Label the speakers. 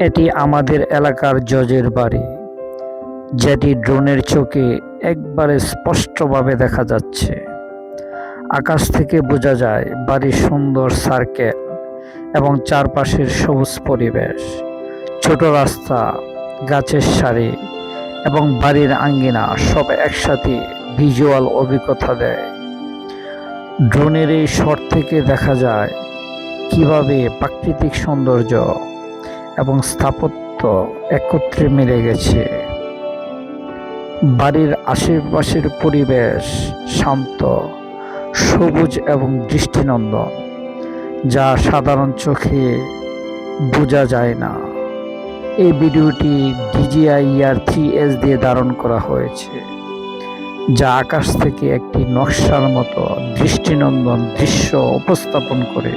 Speaker 1: এটি আমাদের এলাকার জজের বাড়ি, যেটি ড্রোনের চোখে একবারে স্পষ্টভাবে দেখা যাচ্ছে। আকাশ থেকে বোঝা যায় বাড়ির সুন্দর সার্কেল এবং চারপাশের সবুজ পরিবেশ, ছোট রাস্তা, গাছের সারি এবং বাড়ির আঙ্গিনা সব একসাথে ভিজুয়াল অভিজ্ঞতা দেয়। ড্রোনের এই শট থেকে দেখা যায় কিভাবে প্রাকৃতিক সৌন্দর্য এবং স্থাপত্য একত্রে মিলে গেছে। বাড়ির আশেপাশের পরিবেশ শান্ত, সবুজ এবং দৃষ্টিনন্দন, যা সাধারণ চোখে বোঝা যায় না। এই ভিডিওটি DJI Air 3S দিয়ে ধারণ করা হয়েছে, যা আকাশ থেকে একটি নকশার মতো দৃষ্টিনন্দন দৃশ্য উপস্থাপন করে।